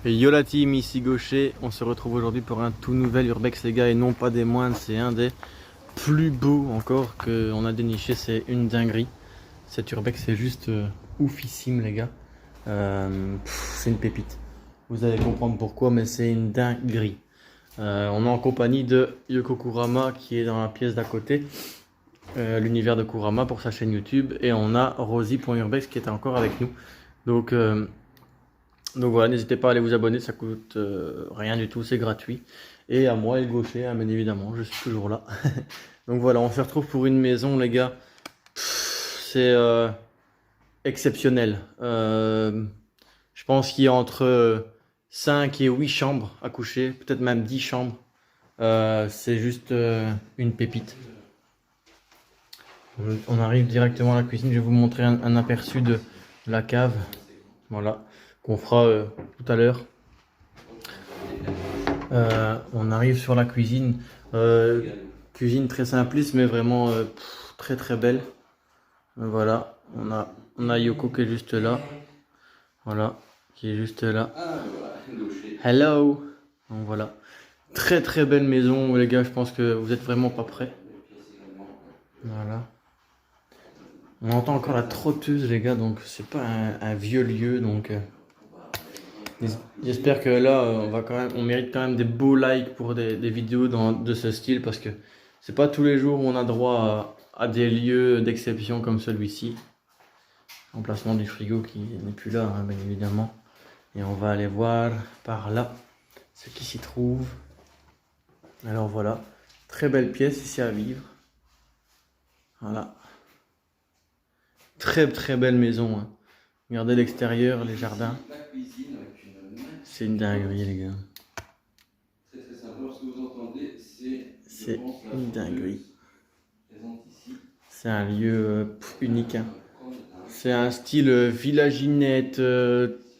Et yo la team, ici Gaucher, on se retrouve aujourd'hui pour un tout nouvel Urbex les gars, et non pas des moindres, c'est un des plus beaux encore qu'on a déniché, c'est une dinguerie. Cet Urbex c'est juste oufissime les gars, c'est une pépite. Vous allez comprendre pourquoi, mais c'est une dinguerie. On est en compagnie de Yoko Kurama qui est dans la pièce d'à côté, l'univers de Kurama pour sa chaîne YouTube, et on a Rosie.urbex qui est encore avec nous. Donc voilà, n'hésitez pas à aller vous abonner, ça coûte rien du tout, c'est gratuit. Et à moi et Gaucher, hein, bien évidemment, je suis toujours là. Donc voilà, on se retrouve pour une maison les gars. C'est exceptionnel. Je pense qu'il y a entre 5 et 8 chambres à coucher, peut-être même 10 chambres. C'est juste une pépite. On arrive directement à la cuisine, je vais vous montrer un aperçu de la cave. Voilà, qu'on fera tout à l'heure. On arrive sur la cuisine. Cuisine très simpliste, mais vraiment très très belle. Voilà, on a Yoko qui est juste là. Voilà, qui est juste là. Hello. Donc voilà, très très belle maison les gars. Je pense que vous êtes vraiment pas prêts. Voilà. On entend encore la trotteuse les gars, donc c'est pas un vieux lieu, donc j'espère que là on mérite quand même des beaux likes pour des vidéos de ce style, parce que c'est pas tous les jours où on a droit à des lieux d'exception comme celui-ci. Emplacement du frigo qui n'est plus là, hein, bien évidemment. Et on va aller voir par là ce qui s'y trouve. Alors voilà, très belle pièce ici à vivre. Voilà. Très très belle maison, hein. Regardez l'extérieur, les jardins. C'est une dinguerie les gars. C'est une dinguerie. C'est un lieu unique, hein. C'est un style villaginette,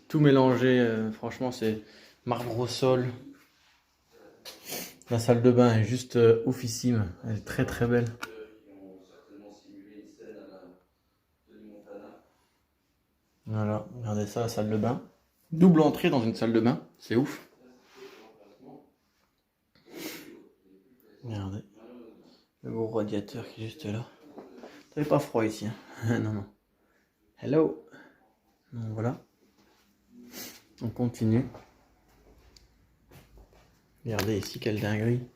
tout mélangé. Franchement, c'est marbre au sol. La salle de bain est juste oufissime. Elle est très très belle. Voilà, regardez ça, la salle de bain. Double entrée dans une salle de bain, c'est ouf. Regardez, le gros radiateur qui est juste là. T'avais pas froid ici, hein? Non, non. Hello. Donc voilà. On continue. Regardez ici, quelle dinguerie.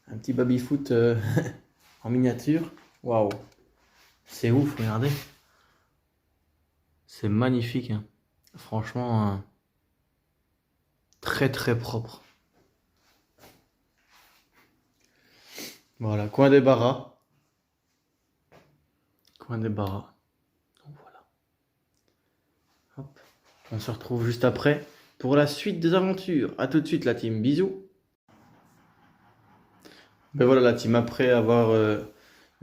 Un petit baby-foot en miniature. Waouh. C'est ouf, regardez. C'est magnifique, hein. Franchement, très très propre. Voilà, coin des barras. Coin des barras. Donc voilà. Hop. On se retrouve juste après pour la suite des aventures. A tout de suite la team, bisous. Ben voilà la team, après avoir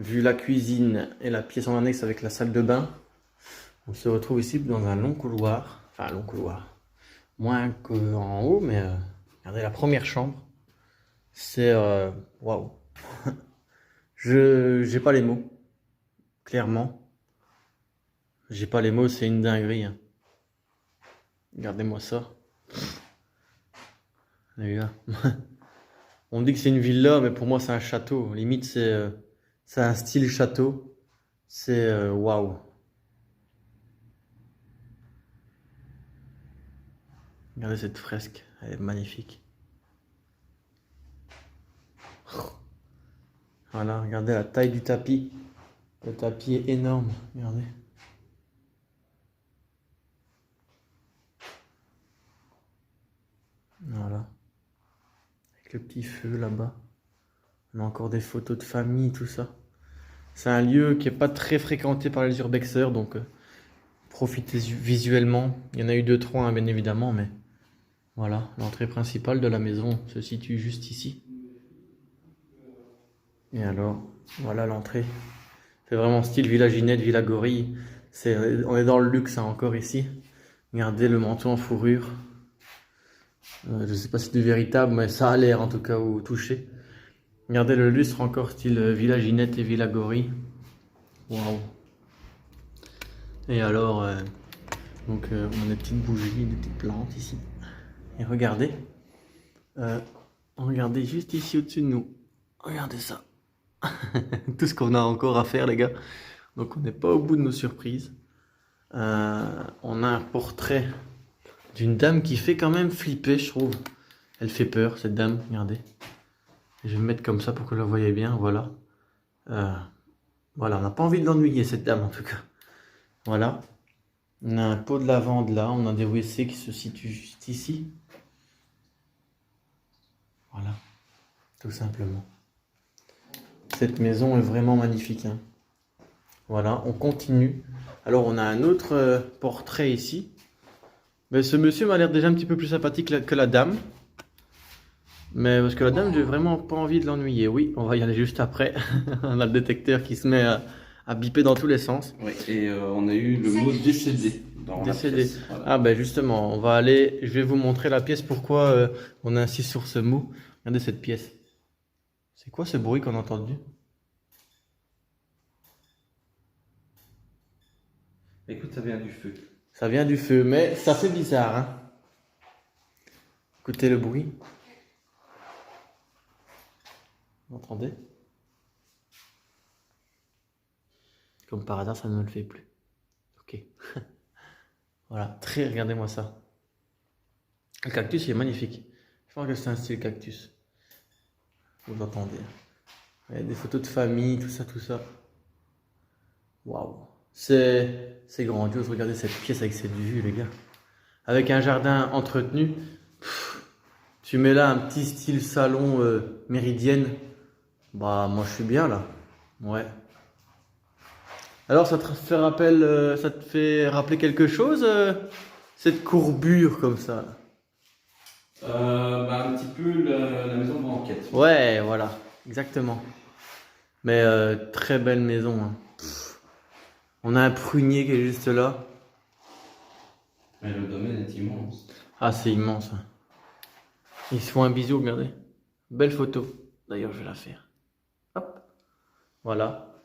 vu la cuisine et la pièce en annexe avec la salle de bain, on se retrouve ici dans un long couloir. Enfin, un long couloir. Moins qu'en haut, mais regardez la première chambre. C'est waouh. J'ai pas les mots. Clairement. J'ai pas les mots, c'est une dinguerie, hein. Regardez-moi ça. Les gars. On dit que c'est une villa, mais pour moi c'est un château. Limite c'est un style château. C'est waouh. Regardez cette fresque, elle est magnifique. Voilà, regardez la taille du tapis. Le tapis est énorme, regardez. Voilà. Avec le petit feu là-bas. On a encore des photos de famille, tout ça. C'est un lieu qui n'est pas très fréquenté par les urbexeurs, donc profitez visuellement. Il y en a eu 2-3, hein, bien évidemment, mais voilà, l'entrée principale de la maison se situe juste ici. Et alors, voilà l'entrée. C'est vraiment style villaginette, villa gorille. On est dans le luxe, hein, encore ici. Regardez le manteau en fourrure. Je sais pas si c'est du véritable, mais ça a l'air en tout cas au toucher. Regardez le lustre encore style villaginette et villa gorille. Waouh. Et alors, on a des petites bougies, des petites plantes ici. Et regardez. Regardez juste ici au-dessus de nous. Regardez ça. Tout ce qu'on a encore à faire, les gars. Donc on n'est pas au bout de nos surprises. On a un portrait d'une dame qui fait quand même flipper, je trouve. Elle fait peur, cette dame. Regardez. Je vais me mettre comme ça pour que vous la voyez bien. Voilà. Voilà, on n'a pas envie de l'ennuyer, cette dame, en tout cas. Voilà. On a un pot de lavande là. On a des WC qui se situent juste ici. Voilà. Tout simplement. Cette maison est vraiment magnifique, hein. Voilà, on continue. Alors, on a un autre portrait ici. Mais ce monsieur m'a l'air déjà un petit peu plus sympathique que la dame. Mais parce que la dame, j'ai vraiment pas envie de l'ennuyer. Oui, on va y aller juste après. On a le détecteur qui se met à biper dans tous les sens. Oui, et on a eu le mot décédé dans Décédé. la pièce. Voilà. Ah ben justement, on va aller, je vais vous montrer la pièce, pourquoi on insiste sur ce mot. Regardez cette pièce. C'est quoi ce bruit qu'on a entendu? Écoute, ça vient du feu. Ça vient du feu, mais ça fait bizarre, hein. Écoutez le bruit. Vous entendez? Comme par hasard, ça ne le fait plus. Ok. Voilà, regardez-moi ça. Le cactus, il est magnifique. Je pense que c'est un style cactus. Vous l'entendez. Il y a des photos de famille, tout ça, tout ça. Waouh. C'est grandiose. Regardez cette pièce avec cette vue, les gars. Avec un jardin entretenu. Tu mets là un petit style salon méridienne. Bah, moi, je suis bien là. Ouais. Alors, ça te fait rappeler quelque chose, cette courbure comme ça? Un petit peu la maison de banquette. Ouais, voilà, exactement. Mais très belle maison, hein. On a un prunier qui est juste là. Mais le domaine est immense. Ah, c'est immense, hein. Ils se font un bisou, regardez. Belle photo. D'ailleurs, je vais la faire. Hop. Voilà.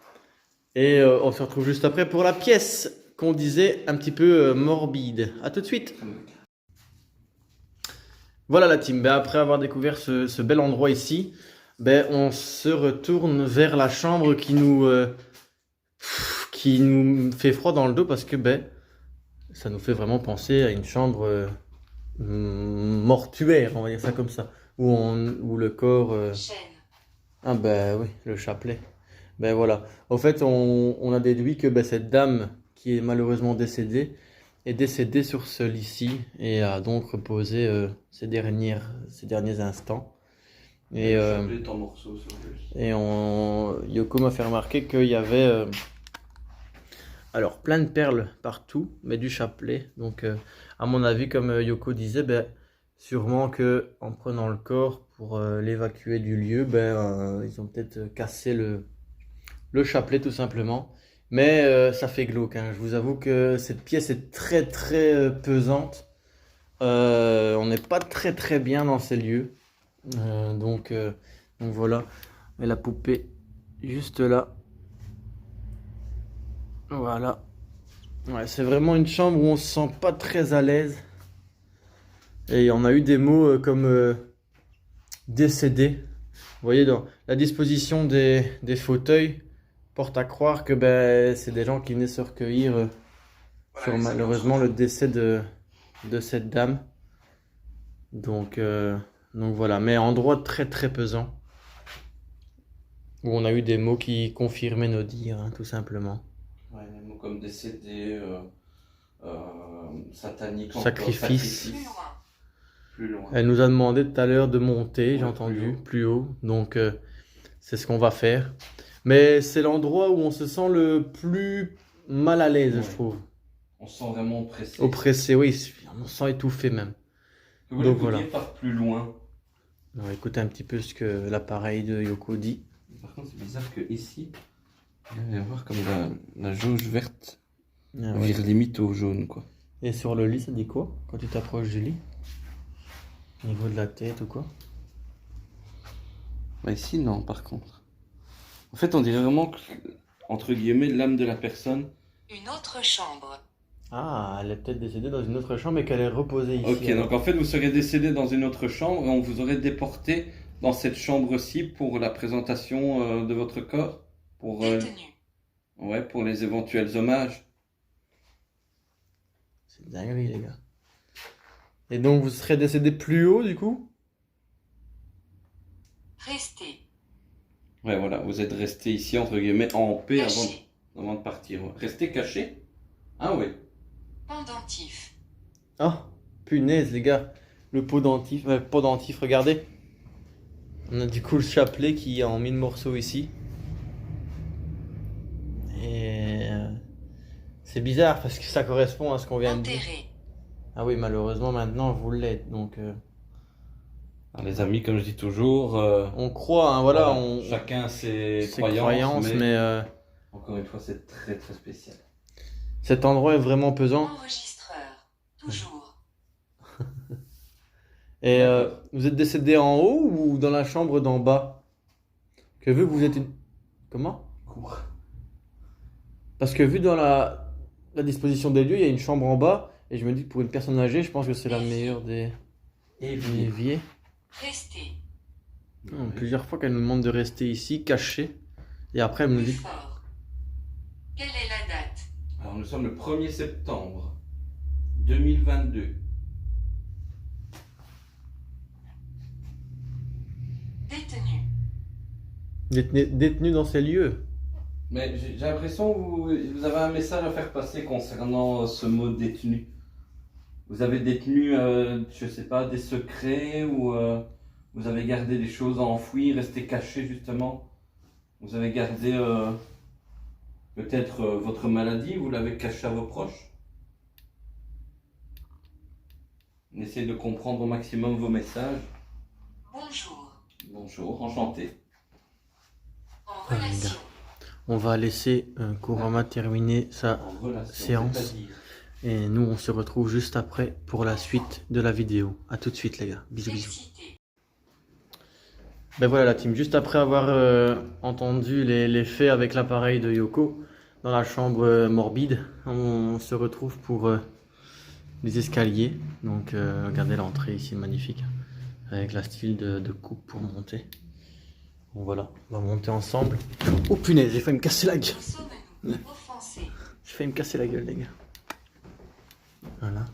Et on se retrouve juste après pour la pièce qu'on disait un petit peu morbide. À tout de suite. Voilà la team. Ben, après avoir découvert ce bel endroit ici, ben, on se retourne vers la chambre qui nous fait froid dans le dos parce que ben, ça nous fait vraiment penser à une chambre mortuaire, on va dire ça comme ça, où le corps... Ah ben oui, le chapelet. Ben voilà. Au fait, on a déduit que ben, cette dame qui est malheureusement décédée est décédée sur ce lit-ci et a donc reposé ces derniers instants. Et, Le chapelet est en morceaux sur le lit. Yoko m'a fait remarquer qu'il y avait alors plein de perles partout, mais du chapelet. Donc à mon avis, comme Yoko disait, ben, sûrement que en prenant le corps pour l'évacuer du lieu, ben, ils ont peut-être cassé le chapelet tout simplement. Mais ça fait glauque, hein. Je vous avoue que cette pièce est très très pesante. On n'est pas très très bien dans ces lieux. Donc voilà. Et la poupée juste là. Voilà. Ouais, c'est vraiment une chambre où on se sent pas très à l'aise. Et on a eu des mots comme décédé. Vous voyez, dans la disposition des fauteuils porte à croire que ben, c'est des gens qui venaient se recueillir sur malheureusement le décès de cette dame. Donc voilà, mais endroit très très pesant. Où on a eu des mots qui confirmaient nos dires, hein, tout simplement. Ouais, des mots comme décédé, satanique, sacrifice. Plus loin. Elle nous a demandé tout à l'heure de monter, Ouais, j'ai entendu, plus plus haut. Donc c'est ce qu'on va faire. Mais c'est l'endroit où on se sent le plus mal à l'aise, Ouais. je trouve. On se sent vraiment oppressé. Oppressé, oui, on se sent étouffé même. Vous Donc voulez voilà. par plus loin. On va écouter un petit peu ce que l'appareil de Yoko dit. Par contre, c'est bizarre que ici, il va y avoir comme la jauge verte Ah, ouais. vire limite au jaune, quoi. Et sur le lit, ça dit quoi quand tu t'approches du lit? Au niveau de la tête ou quoi? Bah ici, non, par contre. En fait, on dirait vraiment que, entre guillemets, l'âme de la personne. Une autre chambre. Ah, elle est peut-être décédée dans une autre chambre et qu'elle est reposée ici. Ok, donc en fait, vous serez décédé dans une autre chambre et on vous aurait déporté dans cette chambre-ci pour la présentation de votre corps, pour, ouais, pour les éventuels hommages. C'est dinguerie, les gars. Et donc, vous serez décédé plus haut, du coup? Restez. Ouais, voilà, vous êtes resté ici, entre guillemets, en paix Caché. avant de partir. Ouais. Restez caché? Ah oui. Pendentif. Ah, punaise, les gars. Le pot dentif, regardez. On a du coup le chapelet qui est en 1000 morceaux ici. Et c'est bizarre parce que ça correspond à ce qu'on vient de dire. Enterré. Ah oui, malheureusement, maintenant, vous l'êtes. Donc, Alors, les amis, comme je dis toujours, on croit, hein, voilà. On, chacun ses croyances, mais encore une fois, c'est très très spécial. cet endroit est vraiment pesant. Enregistreur. Toujours. Et vous êtes décédé en haut ou dans la chambre d'en bas? Que vu que vous êtes une... Comment? Cours. Parce que vu dans la disposition des lieux, il y a une chambre en bas. Et je me dis que pour une personne âgée, je pense que c'est la meilleure des éviers. Restez. Plusieurs fois qu'elle nous demande de rester ici, caché. Et après, elle me Plus dit... fort. Quelle est la date? Alors, nous sommes le 1er septembre 2022. Détenu. Détenu dans ces lieux. Mais j'ai l'impression que vous avez un message à faire passer concernant ce mot détenu. Vous avez détenu, je sais pas, des secrets ou vous avez gardé des choses enfouies, resté caché justement. Vous avez gardé peut-être votre maladie, vous l'avez caché à vos proches. Essayez de comprendre au maximum vos messages. Bonjour. Bonjour, enchanté. En Ah, les relation. gars. On va laisser Kurama terminer sa En relation, séance. c'est-à-dire. Et nous, on se retrouve juste après pour la suite de la vidéo. A tout de suite, les gars. Bisous, bisous. Excité. Ben voilà la team, juste après avoir entendu les faits avec l'appareil de Yoko dans la chambre morbide, on se retrouve pour les escaliers. Donc regardez l'entrée ici, magnifique, avec la style de coupe pour monter. Bon voilà, on va monter ensemble. Oh punaise, j'ai failli me casser la gueule. Sommes-nous offensés? J'ai failli me casser la gueule, les gars. Voilà.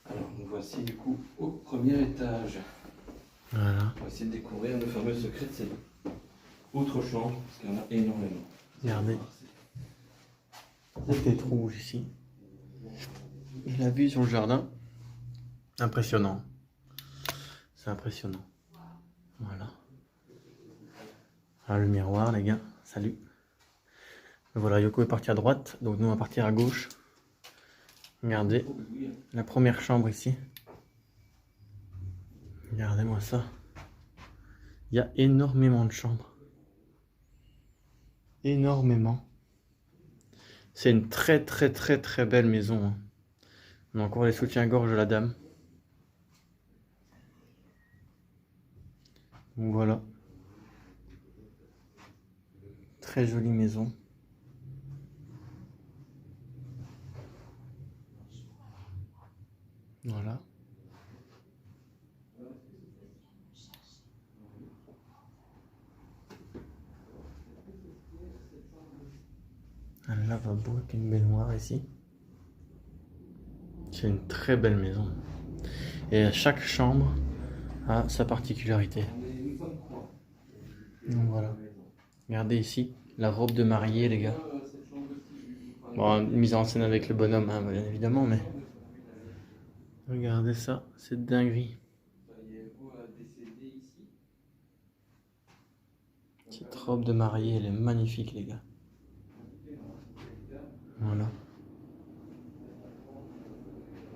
Alors, nous voici du coup au premier étage. Voilà. On va essayer de découvrir le fameux secret de cette autre chambre, parce qu'il y en a énormément. Regardez. Cette tête rouge ici. Et la vue sur le jardin. Impressionnant. C'est impressionnant. Voilà. Ah, le miroir, les gars. Salut. Voilà, Yoko est parti à droite, donc nous on va partir à gauche. Regardez, la première chambre ici. Regardez-moi ça. Il y a énormément de chambres. Énormément. C'est une très très très très belle maison. Hein. On a encore les soutiens-gorge de la dame. Donc voilà. Très jolie maison. Voilà. Un lavabo avec une baignoire ici. C'est une très belle maison. Et chaque chambre a sa particularité. Donc voilà. Regardez ici, la robe de mariée, les gars. Bon, mise en scène avec le bonhomme, hein, bien évidemment, mais... Regardez ça, c'est dinguerie. Cette robe de mariée, elle est magnifique, les gars. Voilà.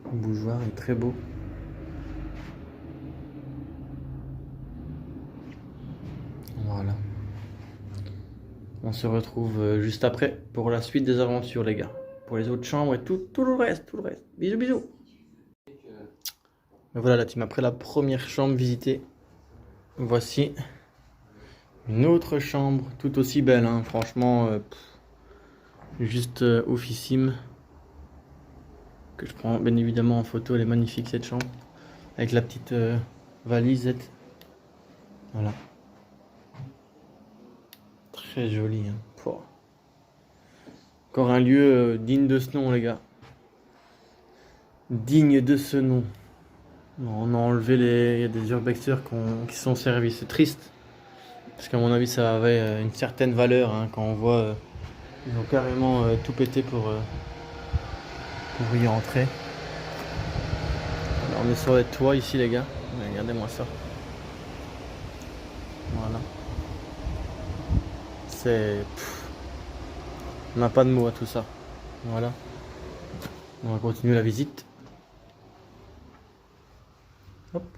Le bougeoir est très beau. Voilà. On se retrouve juste après pour la suite des aventures, les gars. Pour les autres chambres et tout le reste, tout le reste. Bisous, bisous. Et voilà la team, après la première chambre visitée, voici une autre chambre tout aussi belle, hein. Franchement, juste oufissime. que je prends bien évidemment en photo. Elle est magnifique cette chambre. Avec la petite valisette. Voilà. Très joli. Hein. Pouah. Encore un lieu digne de ce nom, les gars. Digne de ce nom. On a enlevé il y a des urbexers qui sont servis. C'est triste. Parce qu'à mon avis, ça avait une certaine valeur. Hein, quand on voit. Ils ont carrément tout pété pour y entrer. Alors, on est sur les toits ici, les gars. Regardez-moi ça. Voilà. C'est. On n'a pas de mots à tout ça. Voilà. On va continuer la visite. Hop.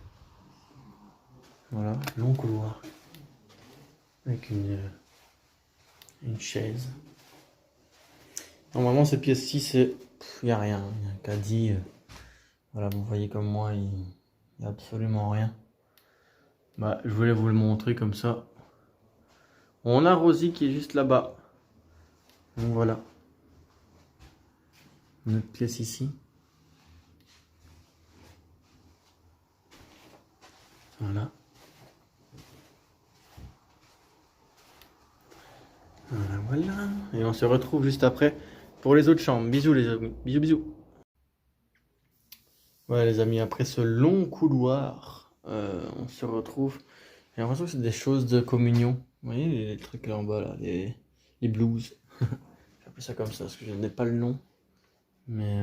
Voilà, long couloir. Avec une chaise. Normalement, ces pièces-ci, c'est. Il n'y a rien. Il y a un caddie. Voilà, vous voyez comme moi, il n'y a absolument rien. Bah, je voulais vous le montrer comme ça. On a Rosie qui est juste là-bas. Donc voilà. Une autre pièce ici. Voilà. Voilà, voilà. Et on se retrouve juste après pour les autres chambres. Bisous les amis. Bisous, bisous. Voilà les amis, après ce long couloir, on se retrouve. J'ai l'impression que c'est des choses de communion. Vous voyez les trucs là en bas là, les blues. J'appelle ça comme ça parce que je n'ai pas le nom. Mais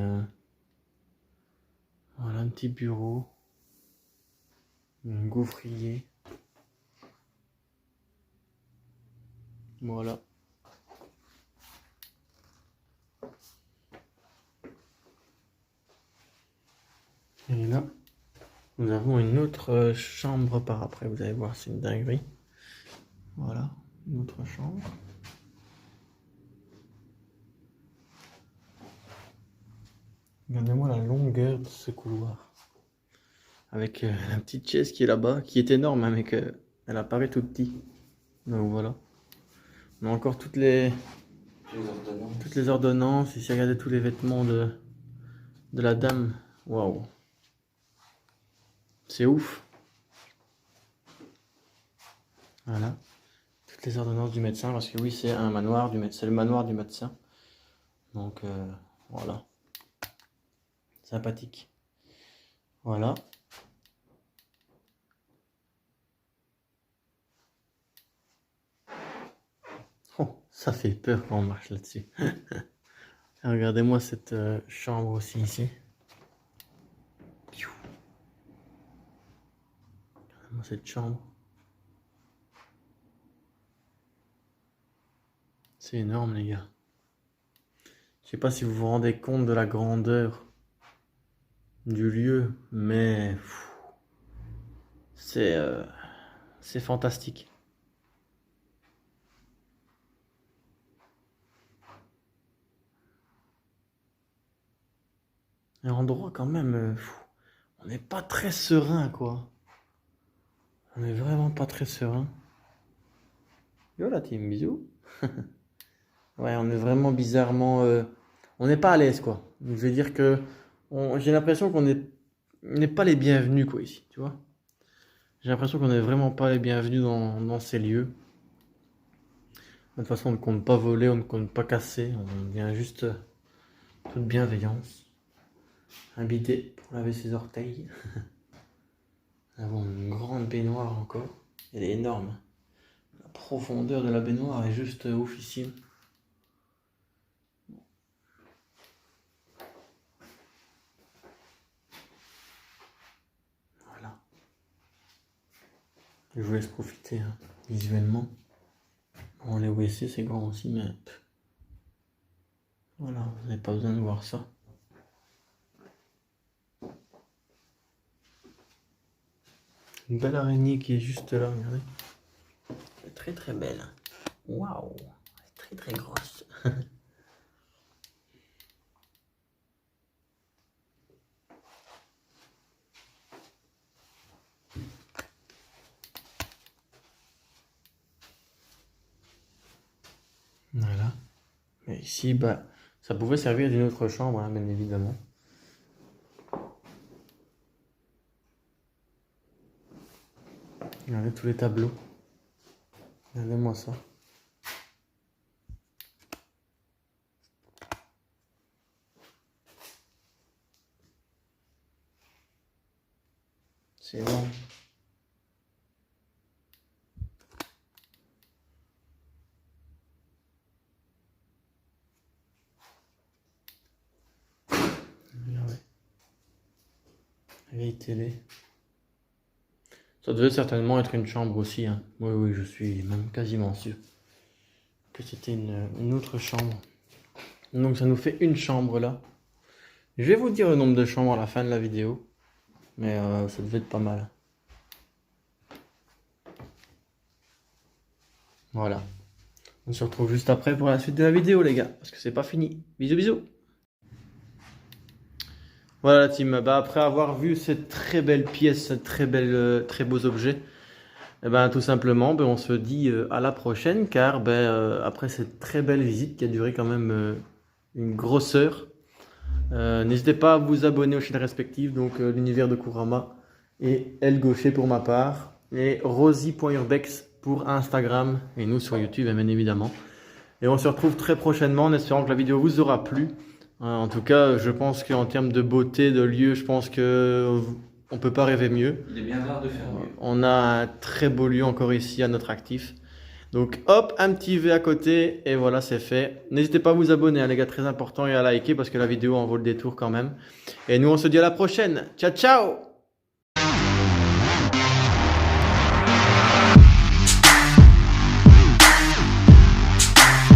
voilà un petit bureau. Un gaufrier. Voilà. Et là, nous avons une autre chambre par après. Vous allez voir, c'est une dinguerie. Voilà, une autre chambre. Regardez-moi la longueur de ce couloir. Avec la petite chaise qui est là-bas, qui est énorme, hein, mais elle apparaît tout petit. Donc voilà. On a encore toutes les ordonnances. Ici, regardez tous les vêtements de la dame. Waouh. C'est ouf. Voilà. Toutes les ordonnances du médecin, parce que oui, c'est un manoir du médecin. C'est le manoir du médecin. Donc voilà. Sympathique. Voilà. Oh, ça fait peur quand on marche là-dessus. Regardez-moi cette chambre aussi ici. Regardez-moi cette chambre. C'est énorme les gars. Je sais pas si vous vous rendez compte de la grandeur du lieu, mais c'est fantastique. Un endroit quand même, on n'est pas très serein quoi. On est vraiment pas très serein. Yo la team, bisous. Ouais, on est vraiment bizarrement, on n'est pas à l'aise quoi. Je veux dire que j'ai l'impression qu'on n'est pas les bienvenus quoi ici, tu vois. J'ai l'impression qu'on n'est vraiment pas les bienvenus dans ces lieux. De toute façon, on ne compte pas voler, on ne compte pas casser, on vient juste toute bienveillance. Un bidet pour laver ses orteils. Nous avons une grande baignoire encore. Elle est énorme. La profondeur de la baignoire est juste oufissime. Voilà. Je vous laisse profiter hein, visuellement. Bon, les WC c'est grand aussi, mais voilà, vous n'avez pas besoin de voir ça. Une belle araignée qui est juste là, regardez. Elle est très très belle. Waouh, elle est très très grosse. Voilà. Mais ici, bah, ça pouvait servir d'une autre chambre, hein, bien évidemment. Regardez tous les tableaux. Regardez-moi ça. C'est énorme. Regardez. Vieille télé. Ça devait certainement être une chambre aussi. Hein. Oui, oui, je suis même quasiment sûr que c'était une autre chambre. Donc ça nous fait une chambre là. Je vais vous dire le nombre de chambres à la fin de la vidéo. Mais ça devait être pas mal. Voilà. On se retrouve juste après pour la suite de la vidéo les gars. Parce que c'est pas fini. Bisous bisous. Voilà la team. Bah, après avoir vu cette très belle pièce, ces très beaux objets. Et ben tout simplement on se dit à la prochaine. Car après cette très belle visite qui a duré quand même une grosse heure. N'hésitez pas à vous abonner aux chaînes respectives, donc l'univers de Kurama et Elle Gaucher pour ma part, et Rosie.urbex pour Instagram, et nous sur YouTube bien évidemment. Et on se retrouve très prochainement en espérant que la vidéo vous aura plu. En tout cas, je pense qu'en termes de beauté, de lieu, je pense que on peut pas rêver mieux. Il est bien rare de faire mieux. On a un très beau lieu encore ici à notre actif. Donc hop, un petit V à côté et voilà, c'est fait. N'hésitez pas à vous abonner, hein, les gars, très important, et à liker parce que la vidéo en vaut le détour quand même. Et nous, on se dit à la prochaine. Ciao, ciao!